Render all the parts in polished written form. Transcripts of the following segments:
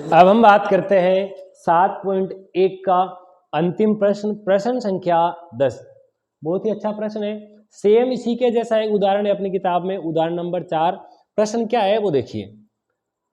अब हम बात करते हैं 7.1 का अंतिम प्रश्न, प्रश्न संख्या 10। बहुत ही अच्छा प्रश्न है, सेम इसी के जैसा एक उदाहरण है अपनी किताब में, उदाहरण नंबर 4। प्रश्न क्या है वो देखिए,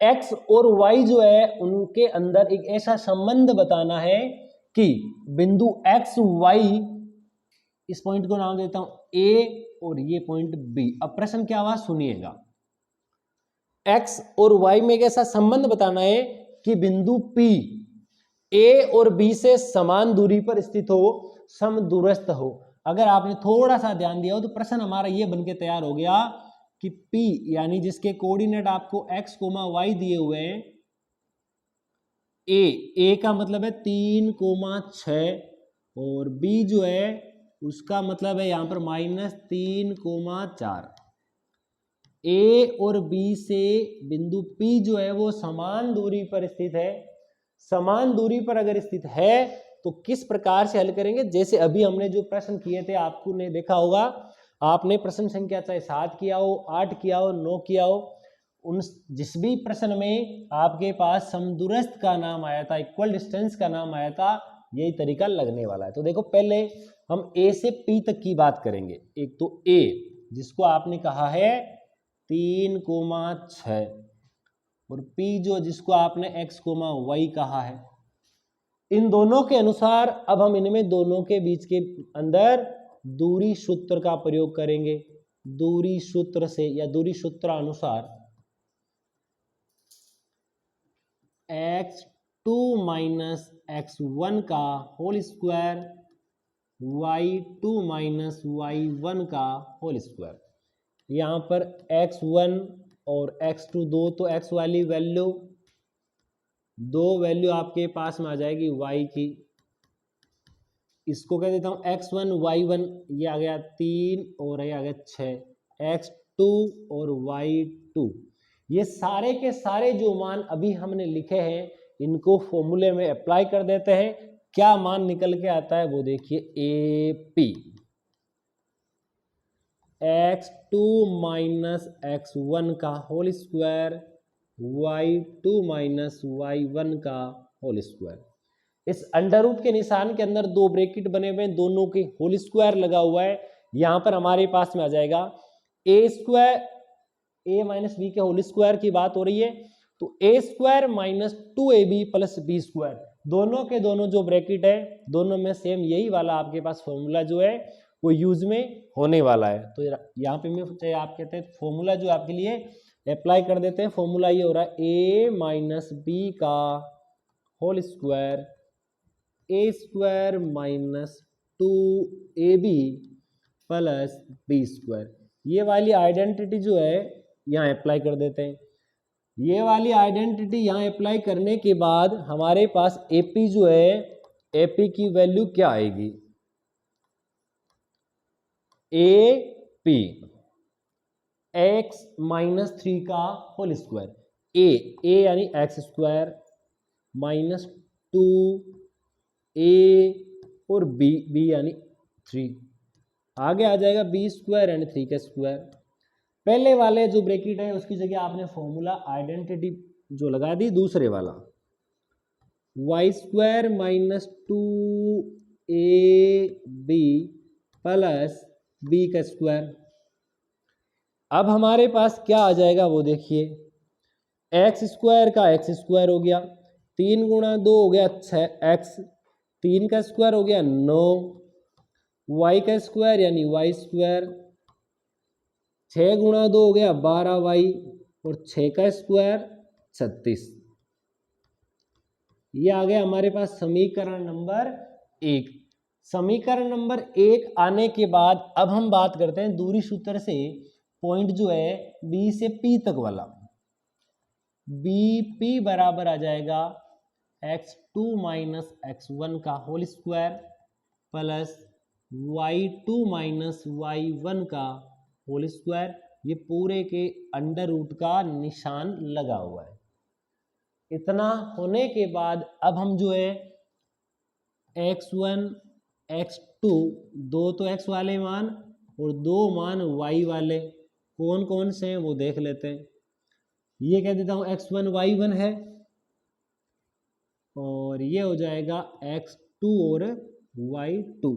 x और y जो है उनके अंदर एक ऐसा संबंध बताना है कि बिंदु x y, इस पॉइंट को नाम देता हूं a और ये पॉइंट b। अब प्रश्न क्या हुआ सुनिएगा, x और y में एक ऐसा संबंध बताना है कि बिंदु P A और B से समान दूरी पर स्थित हो, समदूरस्थ हो। अगर आपने थोड़ा सा ध्यान दिया हो तो प्रश्न हमारा ये बनके तैयार हो गया कि P यानी जिसके कोऑर्डिनेट आपको x, y दिए हुए हैं, A का मतलब है 3,6 और B जो है उसका मतलब है यहां पर -3,4। A और B से बिंदु P जो है वो समान दूरी पर स्थित है। समान दूरी पर अगर स्थित है तो किस प्रकार से हल करेंगे, जैसे अभी हमने जो प्रश्न किए थे आपको ने देखा होगा, आपने प्रश्न संख्या चाहे 7 किया हो, 8 किया हो, 9 किया हो, उन जिस भी प्रश्न में आपके पास समदूरस्थ का नाम आया था, इक्वल डिस्टेंस का नाम आया था, यही तरीका लगने वाला है। तो देखो पहले हम A से P तक की बात करेंगे। एक तो A जिसको आपने कहा है 3,6 और P जो जिसको आपने x, y कहा है। इन दोनों के अनुसार अब हम इनमें दोनों के बीच के अंदर दूरी सूत्र का प्रयोग करेंगे। दूरी सूत्र से या दूरी सूत्रानुसार x2 माइनस x1 का whole square, y2 minus y1 का होल स्क्वायर। यहाँ पर x1 और x2 दो तो x वाली वैल्यू, दो वैल्यू आपके पास में आ जाएगी y की, इसको कह देता हूँ x1 y1, ये आ गया 3 और ये आ गया 6, x2 और y2। ये सारे के सारे जो मान अभी हमने लिखे हैं इनको फॉर्मूले में अप्लाई कर देते हैं। क्या मान निकल के आता है वो देखिए, AP x2 माइनस x1 का whole square, y2 minus y1 का होल स्क्वायर। इस अंडर रूट के निशान के अंदर दो ब्रैकेट बने हुए हैं, दोनों के होल स्क्वायर लगा हुआ है। यहां पर हमारे पास में आ जाएगा a square, a minus B के होल स्क्वायर की बात हो रही है, तो a square minus 2ab plus B square, दोनों के दोनों जो ब्रैकेट है दोनों में सेम यही वाला आपके पास फॉर्मूला जो है वो यूज में होने वाला है। तो यहाँ पे मैं चाहे आप कहते हैं फॉर्मूला जो आपके लिए अप्लाई कर देते हैं। फॉर्मूला ये हो रहा है a माइनस बी का whole square, A square minus 2ab plus B square. ये वाली आइडेंटिटी जो है यहाँ अप्लाई कर देते हैं। ये वाली आइडेंटिटी यहाँ अप्लाई करने के बाद हमारे पास AP जो है, AP की वैल्यू क्या आएगी, AP x माइनस 3 का होल स्क्वायर, a यानी एक्स स्क्वायर माइनस 2a और b यानी 3, आगे आ जाएगा b स्क्वायर एंड 3 का स्क्वायर। पहले वाले जो ब्रैकेट है उसकी जगह आपने फॉर्मूला आइडेंटिटी जो लगा दी, दूसरे वाला y square minus 2ab plus b का स्क्वायर। अब हमारे पास क्या आ जाएगा वो देखिए, एक्स स्क्वायर का एक्स स्क्वायर हो गया, 3 गुणा 2 हो गया 6x, 3 का स्क्वायर हो गया 9, y का स्क्वायर यानी y स्क्वायर, 6 गुणा 2 हो गया 12y और 6 का स्क्वायर 36। ये आ गया हमारे पास समीकरण नंबर 1। समीकरण नंबर 1 आने के बाद अब हम बात करते हैं दूरी सूत्र से पॉइंट जो है B से P तक वाला। BP बराबर आ जाएगा x2 माइनस x1 का whole square plus y2 minus y1 का होल स्क्वायर। ये पूरे के अंडर रूट का निशान लगा हुआ है। इतना होने के बाद अब हम जो है x1 x2 दो तो x वाले मान और दो मान y वाले कौन कौन से हैं वो देख लेते हैं। ये कह देता हूं x1 y1 है, और ये हो जाएगा x2 और y2।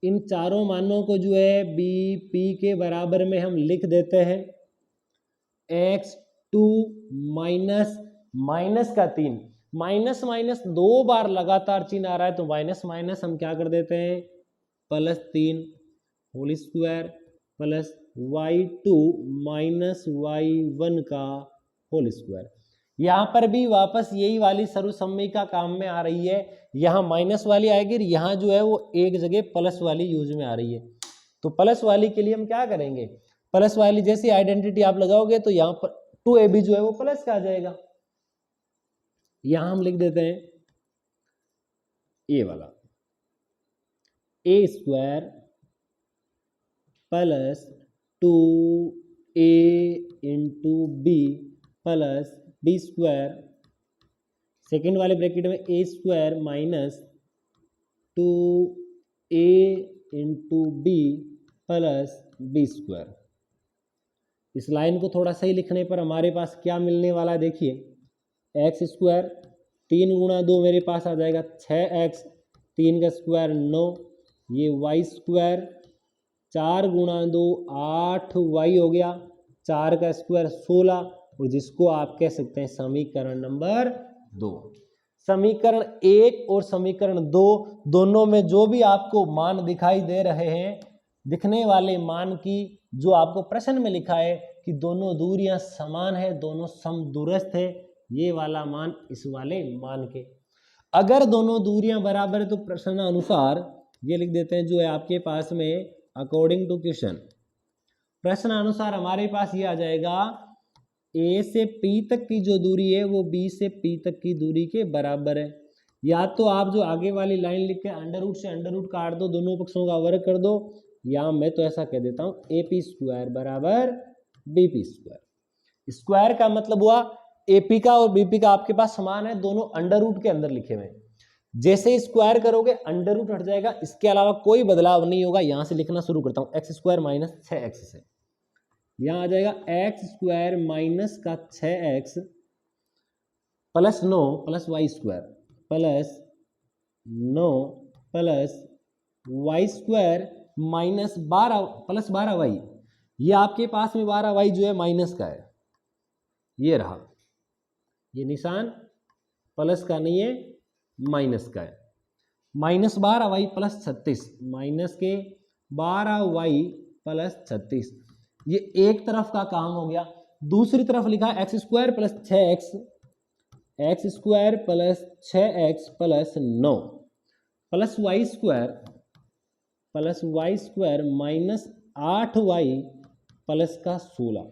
इन चारों मानों को जो है b p के बराबर में हम लिख देते हैं। x2 माइनस माइनस का 3, माइनस माइनस 2 बार लगातार चिन्ह आ रहा है तो माइनस माइनस हम क्या कर देते हैं +3 whole square plus y2 minus y1 का होल स्क्वायर। यहाँ पर भी वापस यही वाली सर्वसम्मति काम में आ रही है। यहाँ माइनस वाली आएगी, यहाँ जो है वो एक जगह प्लस वाली यूज में आ रही है। तो प्लस वाली के लिए हम क्या करेंगे, प्लस वाली जैसी आइडेंटिटी आप लगाओगे तो यहाँ पर 2ab जो है वो प्लस का आ जाएगा। यहाँ हम लिख देते हैं ये वाला a² plus 2a into b plus b², second वाले ब्रैकेट में a² minus 2a into b plus b²। इस लाइन को थोड़ा सही लिखने पर हमारे पास क्या मिलने वाला है, देखिए x², 3 गुणा 2 मेरे पास आ जाएगा 6x, 3 का स्क्वायर 9, ये y², 4 गुणा 2 8y हो गया, 4 का स्क्वायर 16, और जिसको आप कह सकते हैं समीकरण नंबर 2। समीकरण 1 और समीकरण 2 दोनों में जो भी आपको मान दिखाई दे रहे हैं, दिखने वाले मान की जो आपको प्रश्न में लिखा है कि दोनों दूरियां समान है, दोनों समदूरस्थ है, ये वाला मान इस वाले मान के। अगर दोनों दूरियां बराबर है तो प्रश्नानुसार ये लिख देते हैं जो है आपके पास में अकॉर्डिंग टू क्वेश्चन, प्रश्नानुसार हमारे पास ये आ जाएगा a से p तक की जो दूरी है वो b से p तक की दूरी के बराबर है। या तो आप जो आगे वाली लाइन लिख के अंडर रूट से अंडर रूट काट दो, दोनों पक्षों का वर्ग कर दो, या मैं तो ऐसा कह देता हूं AP² बराबर BP²। स्क्वायर का मतलब हुआ AP का और BP का आपके पास समान है, दोनों अंडर रूट के अंदर लिखे हुए। जैसे स्क्वायर करोगे अंडर रूट हट जाएगा, इसके अलावा कोई बदलाव नहीं होगा। यहां से लिखना शुरू करता हूं, x² माइनस 6x से यहां आ जाएगा x² माइनस का 6x plus 9 plus y² plus 9 plus y² minus 12 plus 12y। ये आपके पास में 12y जो है माइनस का है, ये रहा, ये निशान प्लस का नहीं है माइनस का है। माइनस 12y प्लस 36, माइनस के 12y प्लस 36, ये एक तरफ का काम हो गया। दूसरी तरफ लिखा x² plus 6x, x² plus 6x plus 9 plus y² minus 8y plus का 16।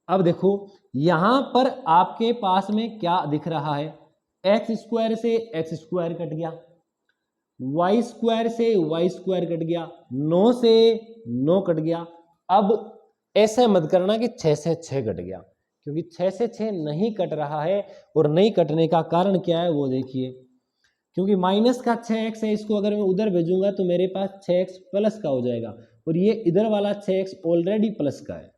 अब देखो यहां पर आपके पास में क्या दिख रहा है, x² से x² कट गया, y² से y² कट गया, 9 से 9 कट गया। अब ऐसे मत करना कि 6 से 6 कट गया, क्योंकि 6 से 6 नहीं कट रहा है। और नहीं कटने का कारण क्या है वो देखिए, क्योंकि माइनस का 6x है, इसको अगर मैं उधर भेजूंगा तो मेरे पास 6x प्लस का हो जाएगा, और ये इधर वाला 6x ऑलरेडी प्लस का है।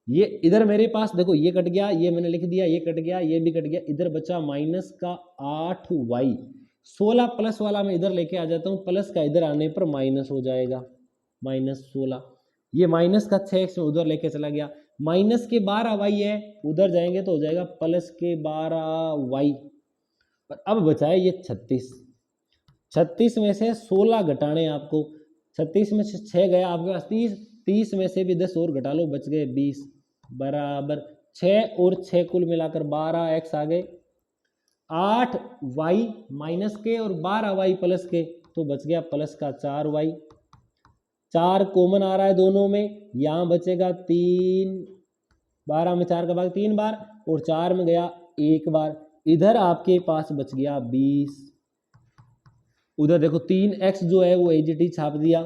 ये इधर मेरे पास देखो ये कट गया, ये मैंने लिख दिया, ये कट गया, ये भी कट गया, इधर बचा माइनस का 8y। 16 प्लस वाला मैं इधर लेके आ जाता हूँ, प्लस का इधर आने पर माइनस हो जाएगा, माइनस 16। ये माइनस का 6x में उधर लेके चला गया, माइनस के 12y है, उधर जाएंगे तो हो जाएगा प्लस के 12y। पर अब बचा है ये 36, 36 में से 16 घटाने आपको, 36 में से 6 गया आपके पास 30, 30 में से भी 10 और घटा लो, बच गए 20 बराबर 6 और 6 कुल मिलाकर 12x आ गए, 8y माइनस के और 12y प्लस के, तो बच गया प्लस का 4y। 4 कॉमन आ रहा है दोनों में, यहाँ बचेगा 3, 12 में 4 का भाग 3 बार और 4 में गया 1 बार, इधर आपके पास बच गया 20। उधर देखो 3x जो है वो एजीटी छाप दिया,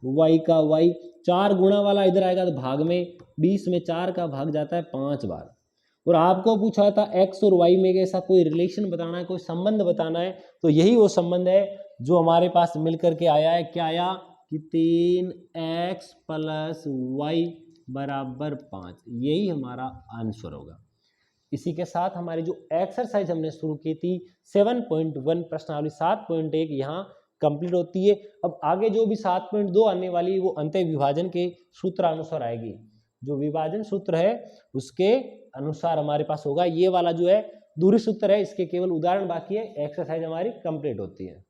y का y, 4 गुणा वाला इधर आएगा तो भाग में, 20 में 4 का भाग जाता है 5 बार। और आपको पूछा था x और y में ऐसा कोई रिलेशन बताना है, कोई संबंध बताना है, तो यही वो संबंध है जो हमारे पास मिलकर के आया है। क्या आया कि 3x प्लस y बराबर 5, यही हमारा आंसर होगा। इसी के साथ हमारी जो एक्सरसाइज हमने शुरू की थी 7.1 प्रश्नावली 7.1 यहाँ कंप्लीट होती है। अब आगे जो भी 7.2 आने वाली वो अंत्य विभाजन के सूत्र अनुसार आएगी। जो विभाजन सूत्र है उसके अनुसार हमारे पास होगा। ये वाला जो है दूरी सूत्र है, इसके केवल उदाहरण बाकी है, एक्सरसाइज हमारी कंप्लीट होती है।